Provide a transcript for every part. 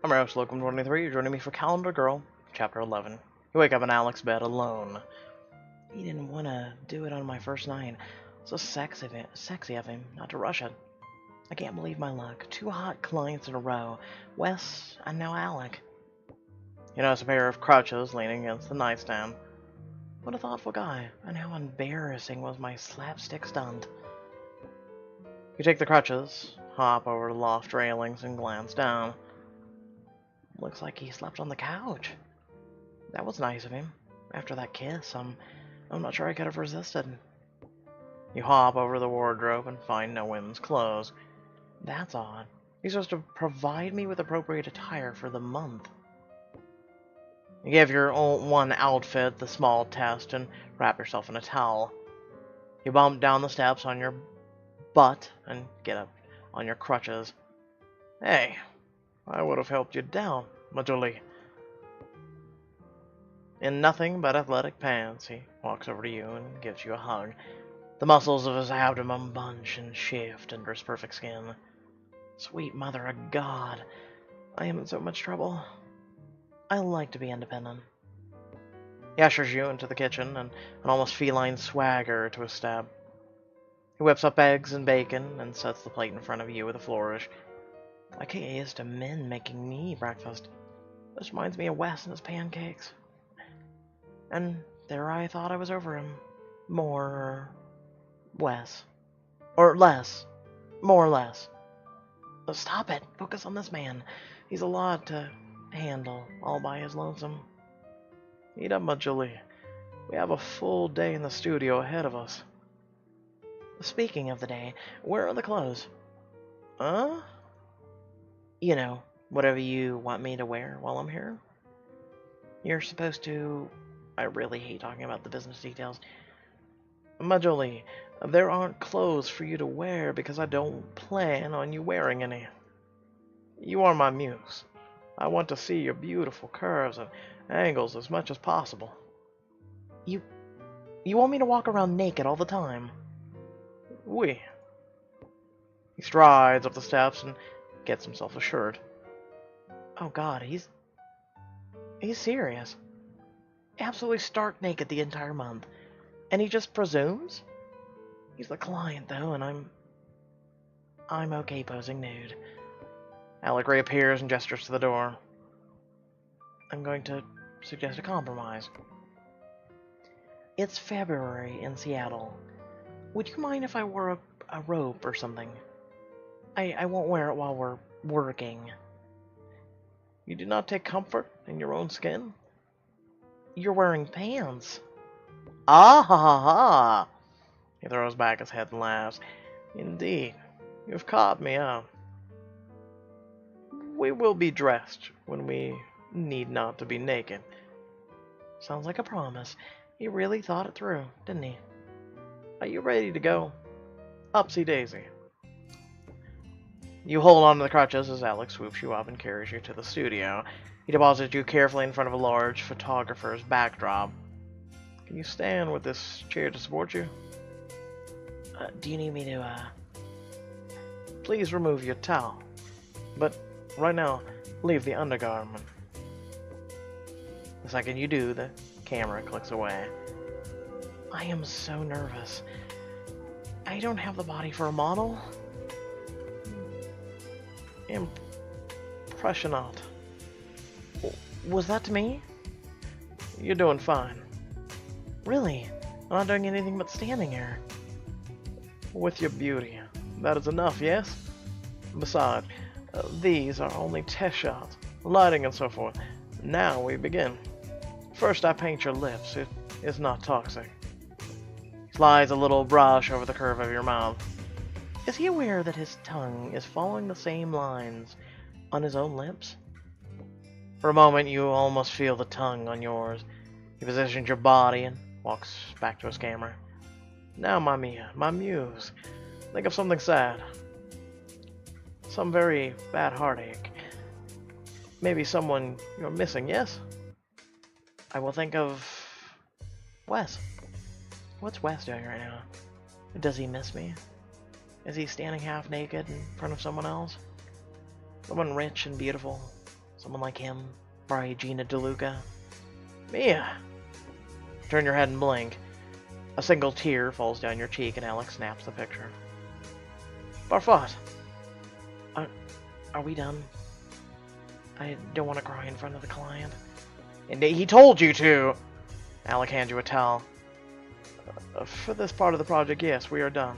I'm your host, Locum23. You're joining me for Calendar Girl, Chapter 11. You wake up in Alex's bed alone. He didn't want to do it on my first night. So sexy of him not to rush it. I can't believe my luck. 2 hot clients in a row. Wes, and now Alec. You notice a pair of crutches leaning against the nightstand. What a thoughtful guy, and how embarrassing was my slapstick stunt. You take the crutches, hop over the loft railings, and glance down. Looks like he slept on the couch. That was nice of him. After that kiss, I'm not sure I could have resisted. You hop over the wardrobe and find no women's clothes. That's odd. He's supposed to provide me with appropriate attire for the month. You give your own one outfit the small test and wrap yourself in a towel. You bump down the steps on your butt and get up on your crutches. Hey, I would have helped you down, my Jolie. In nothing but athletic pants, he walks over to you and gives you a hug. The muscles of his abdomen bunch and shift under his perfect skin. Sweet mother of God, I am in so much trouble. I like to be independent. He ushers you into the kitchen and an almost feline swagger to his step. He whips up eggs and bacon and sets the plate in front of you with a flourish. Like he is to men making me breakfast. This reminds me of Wes and his pancakes. And there I thought I was over him. More Wes. Or less. More or less. Stop it. Focus on this man. He's a lot to handle all by his lonesome. Eat up, my Julie. We have a full day in the studio ahead of us. Speaking of the day, where are the clothes? Huh? You know, whatever you want me to wear while I'm here. You're supposed to... I really hate talking about the business details. My Jolie, there aren't clothes for you to wear because I don't plan on you wearing any. You are my muse. I want to see your beautiful curves and angles as much as possible. You want me to walk around naked all the time? Oui. He strides up the steps and gets himself a shirt. Oh God, he's serious. Absolutely stark naked the entire month. And he just presumes? He's the client though, and I'm okay posing nude. Alec reappears and gestures to the door. I'm going to suggest a compromise. It's February in Seattle. Would you mind if I wore a robe or something? I won't wear it while we're working. You do not take comfort in your own skin? You're wearing pants. Ah ha ha ha! He throws back his head and laughs. Indeed, you've caught me out. We will be dressed when we need not to be naked. Sounds like a promise. He really thought it through, didn't he? Are you ready to go? Upsy daisy. You hold on to the crutches as Alex swoops you up and carries you to the studio. He deposits you carefully in front of a large photographer's backdrop. Can you stand with this chair to support you? Do you need me to, Please remove your towel. But right now, leave the undergarment. The second you do, the camera clicks away. I am so nervous. I don't have the body for a model. Impressionant. Was that to me? You're doing fine. Really? I'm not doing anything but standing here. With your beauty. That is enough, yes? Besides, these are only test shots, lighting and so forth. Now we begin. First I paint your lips. It is not toxic. Slides a little brush over the curve of your mouth. Is he aware that his tongue is following the same lines on his own lips? For a moment you almost feel the tongue on yours. He positions your body and walks back to his camera. Now, my Mia, my muse, think of something sad. Some very bad heartache. Maybe someone you're missing, yes? I will think of Wes. What's Wes doing right now? Does he miss me? Is he standing half naked in front of someone else? Someone rich and beautiful, Someone like him? Bri Gina DeLuca? Mia! Turn your head and blink. A single tear falls down your cheek and Alex snaps the picture. Parfait! Are we done? I don't want to cry in front of the client. And he told you to! Alec hands you a towel. For this part of the project, yes, we are done.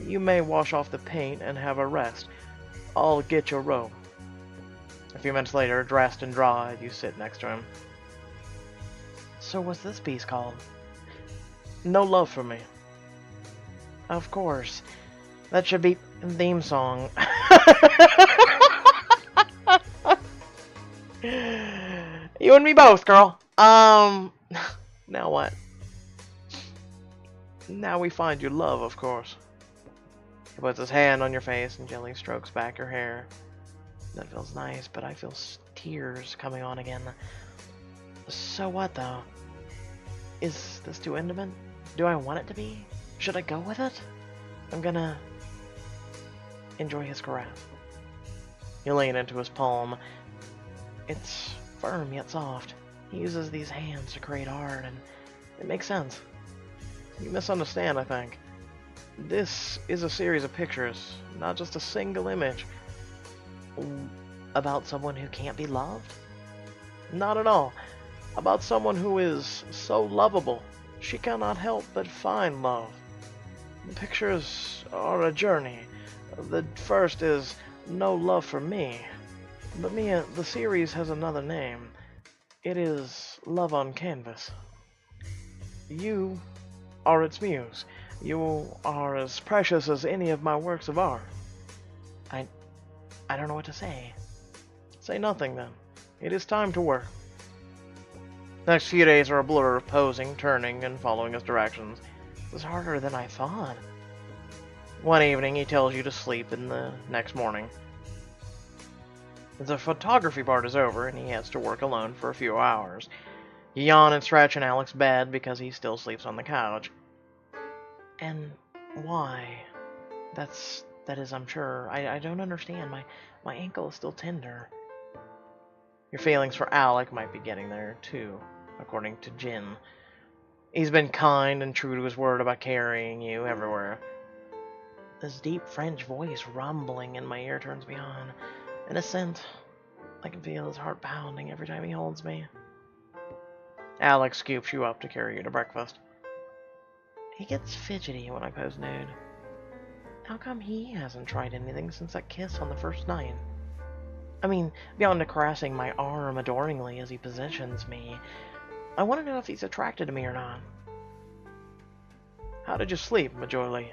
You may wash off the paint and have a rest. I'll get your robe. A few minutes later, dressed and dry, you sit next to him. So what's this piece called? No Love for Me. Of course. That should be theme song. You and me both, girl. Now what? Now we find you love, of course. He puts his hand on your face and gently strokes back your hair. That feels nice, but I feel tears coming on again. So what, though? Is this too intimate? Do I want it to be? Should I go with it? I'm gonna enjoy his caress. You lean into his palm. It's firm yet soft. He uses these hands to create art, and it makes sense. You misunderstand, I think. This is a series of pictures, not just a single image. About someone who can't be loved? Not at all. About someone who is so lovable, she cannot help but find love. The pictures are a journey. The first is No Love for Me. But Mia, the series has another name. It is Love on Canvas. You are its muse. You are as precious as any of my works of art. I don't know what to say. Say nothing, then. It is time to work. Next few days are a blur of posing, turning, and following his directions. It was harder than I thought. One evening, he tells you to sleep in the next morning. The photography part is over, and he heads to work alone for a few hours. You yawn and stretch in Alex's bed because he still sleeps on the couch. And why? That is, I'm sure. I don't understand. My ankle is still tender. Your feelings for Alec might be getting there, too, according to Jin. He's been kind and true to his word about carrying you everywhere. This deep French voice rumbling in my ear turns me on. Innocent. I can feel his heart pounding every time he holds me. Alex scoops you up to carry you to breakfast. He gets fidgety when I pose nude. How come he hasn't tried anything since that kiss on the first night? I mean, beyond caressing my arm adoringly as he positions me, I want to know if he's attracted to me or not. How did you sleep, Majorly?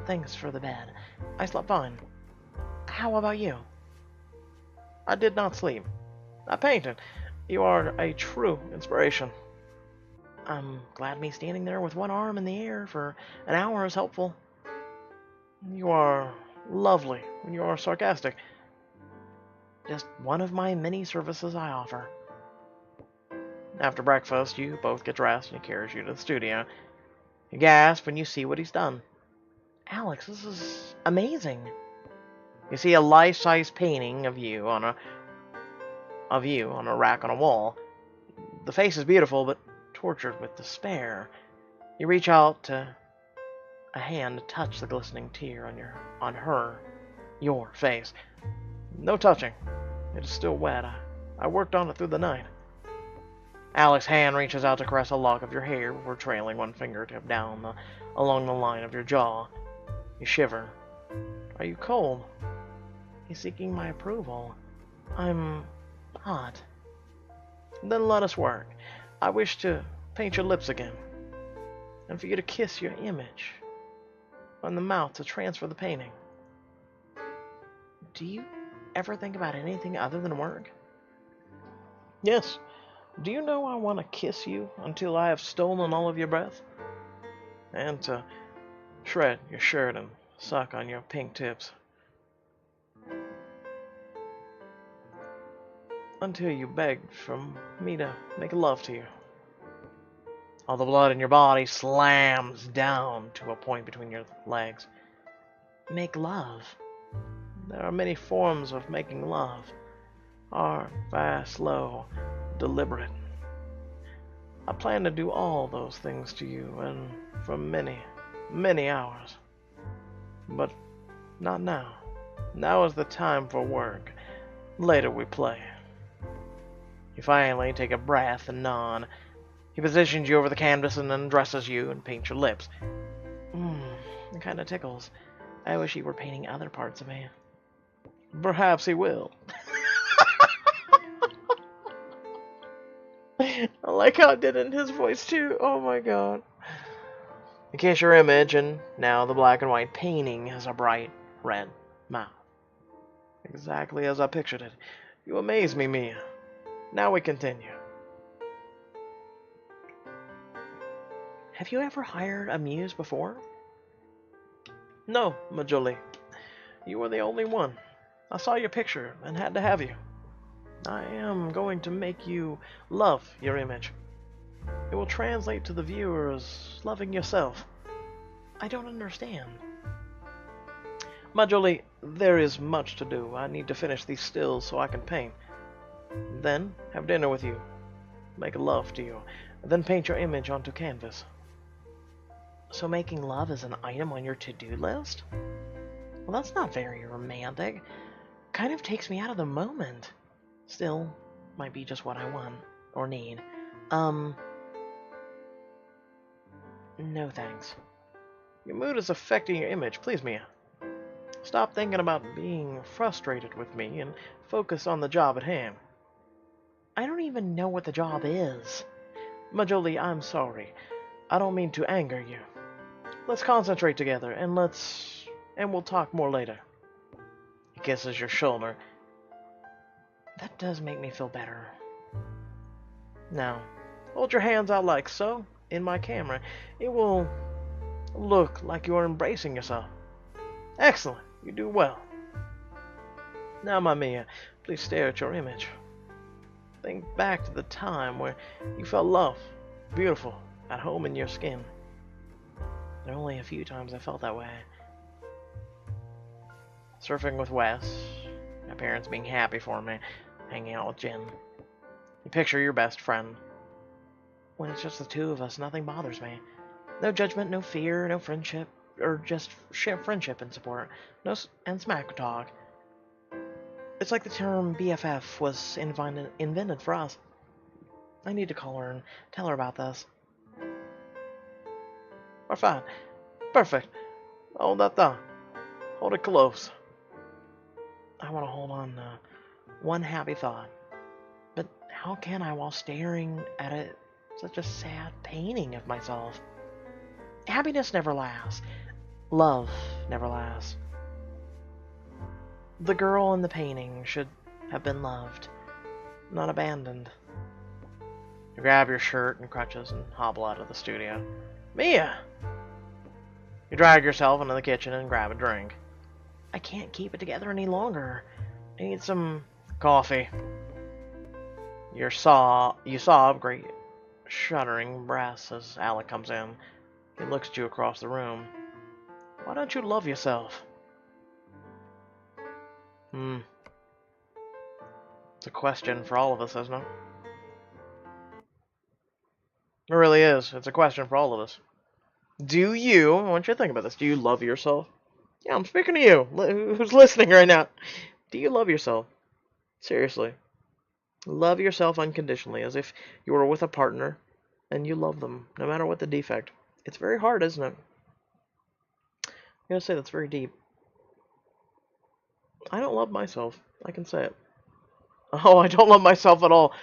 Thanks for the bed. I slept fine. How about you? I did not sleep. I painted. You are a true inspiration. I'm glad me standing there with one arm in the air for an hour is helpful. You are lovely when you are sarcastic. Just one of my many services I offer. After breakfast, you both get dressed and he carries you to the studio. You gasp when you see what he's done. Alex, this is amazing. You see a life-size painting of you on a rack on a wall. The face is beautiful, but tortured with despair. You reach out to a hand to touch the glistening tear on your face. No touching. It is still wet. I worked on it through the night. Alex's hand reaches out to caress a lock of your hair before trailing one fingertip down along the line of your jaw. You shiver. Are you cold? He's seeking my approval. I'm hot. Then let us work. I wish to paint your lips again, and for you to kiss your image on the mouth to transfer the painting. Do you ever think about anything other than work? Yes. Do you know I want to kiss you until I have stolen all of your breath? And to shred your shirt and suck on your pink tips. Until you begged for me to make love to you. All the blood in your body slams down to a point between your legs. Make love. There are many forms of making love. hard, fast, slow, deliberate. I plan to do all those things to you, and for many, many hours. But not now. Now is the time for work. Later we play. You finally take a breath and nod. He positions you over the canvas and undresses you and paints your lips. It kinda tickles. I wish he were painting other parts of me. Perhaps he will. I like how it did it in his voice too. Oh my god. You kiss your image, and now the black and white painting has a bright red mouth. Exactly as I pictured it. You amaze me, Mia. Now we continue. Have you ever hired a muse before? No, Majoli. You were the only one. I saw your picture and had to have you. I am going to make you love your image. It will translate to the viewer as loving yourself. I don't understand. Majoli, there is much to do. I need to finish these stills so I can paint. Then have dinner with you. Make love to you. Then paint your image onto canvas. So making love is an item on your to-do list? Well, that's not very romantic. Kind of takes me out of the moment. Still, might be just what I want or need. No thanks. Your mood is affecting your image. Please, Mia. Stop thinking about being frustrated with me and focus on the job at hand. I don't even know what the job is. Majoli, I'm sorry. I don't mean to anger you. Let's concentrate together and we'll talk more later. He kisses your shoulder. That does make me feel better. Now, hold your hands out like so in my camera. It will look like you are embracing yourself. Excellent. You do well. Now, my Mia, please stare at your image. Think back to the time where you felt loved, beautiful, at home in your skin. There are only a few times I felt that way. Surfing with Wes, my parents being happy for me, hanging out with Jen. You picture your best friend. When it's just the two of us, nothing bothers me. No judgment, no fear, no friendship, or just friendship and support. And smack talk. It's like the term BFF was invented for us. I need to call her and tell her about this. We're fine. Perfect. Hold that thought. Hold it close. I want to hold on to one happy thought. But how can I while staring at such a sad painting of myself? Happiness never lasts. Love never lasts. The girl in the painting should have been loved, not abandoned. You grab your shirt and crutches and hobble out of the studio. Mia! You drag yourself into the kitchen and grab a drink. I can't keep it together any longer. I need some coffee. You sob great shuddering breaths as Alec comes in. He looks at you across the room. Why don't you love yourself? It's a question for all of us, isn't it? It really is. It's a question for all of us. Do you, I want you to think about this, do you love yourself? Yeah, I'm speaking to you, who's listening right now. Do you love yourself? Seriously. Love yourself unconditionally, as if you were with a partner, and you love them, no matter what the defect. It's very hard, isn't it? I gotta say, that's very deep. I don't love myself. I can say it. Oh, I don't love myself at all.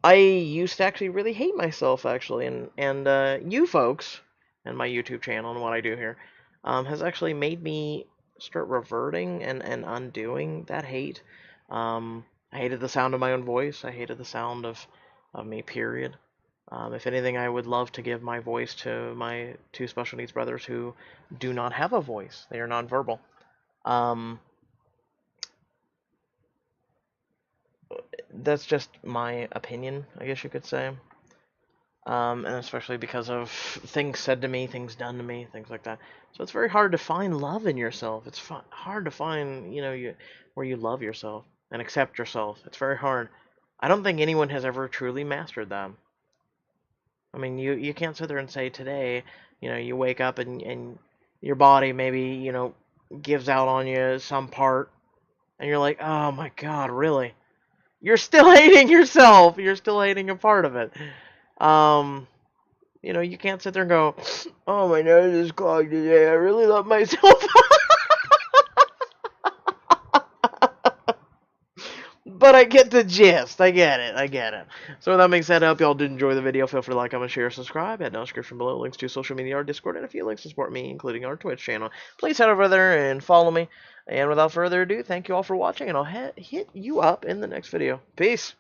I used to actually really hate myself, actually, and you folks, and my YouTube channel and what I do here, has actually made me start reverting and undoing that hate. I hated the sound of my own voice. I hated the sound of me, period. If anything, I would love to give my voice to my two special needs brothers who do not have a voice. They are nonverbal. That's just my opinion, I guess you could say. and especially because of things said to me, things done to me, things like that. So it's very hard to find love in yourself. It's hard to find, where you love yourself and accept yourself. It's very hard. I don't think anyone has ever truly mastered that. I mean, you can't sit there and say today, you wake up and your body maybe, gives out on you some part, and you're like, oh my God, really? You're still hating yourself. You're still hating a part of it. Um, you can't sit there and go, oh, my nose is clogged today. I really love myself. But I get the gist. I get it. I get it. So with that being said, I hope y'all did enjoy the video. Feel free to like, comment, share, subscribe. Head down in the description below. Links to social media, our Discord, and a few links to support me, including our Twitch channel. Please head over there and follow me. And without further ado, thank you all for watching, and I'll hit you up in the next video. Peace.